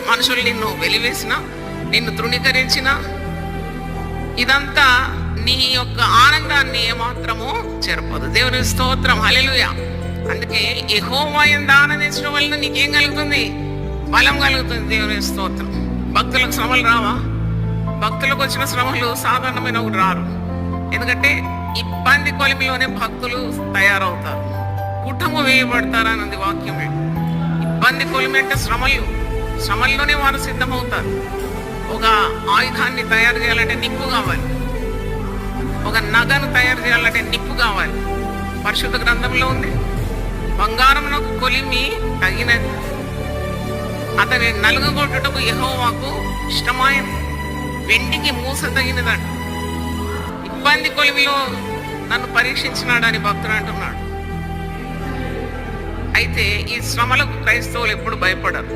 మనుషులు నిన్ను వెలివేసిన, నిన్ను తృణీకరించిన, ఇదంతా నీ యొక్క ఆనందాన్ని ఏమాత్రము చెరపదు. దేవుని స్తోత్రం, హల్లెలూయా. అందుకే యెహోవా యందు ఆనందించడం వలన నీకేం కలుగుతుంది? బలం కలుగుతుంది. దేవుని స్తోత్రం. భక్తులకు శ్రమలు రావా? భక్తులకు వచ్చిన శ్రమలు సాధారణమైన రారు. ఎందుకంటే ఇబ్బంది కొలిమిలోనే భక్తులు తయారవుతారు, కుటుంబం వేయబడతారు అన్నది వాక్యమే. ఇబ్బంది కొలిమి అంటే శ్రమల్లోనే వారు సిద్ధమవుతారు. ఒక ఆయుధాన్ని తయారు చేయాలంటే నిప్పు కావాలి, ఒక నగను తయారు చేయాలంటే నిప్పు కావాలి. పరిశుద్ధ గ్రంథంలో ఉంది, బంగారమునకు కొలిమి తగినది, అతని నలుగగొట్టుటకు యెహోవాకు ఇష్టమైనది, వెండికి మూస తగినదంట. ఇబ్బంది కొలిమిలో నన్ను పరీక్షించినాడని భక్తుడు అంటున్నాడు. అయితే ఈ శ్రమలకు క్రైస్తవులు ఎప్పుడు భయపడరు.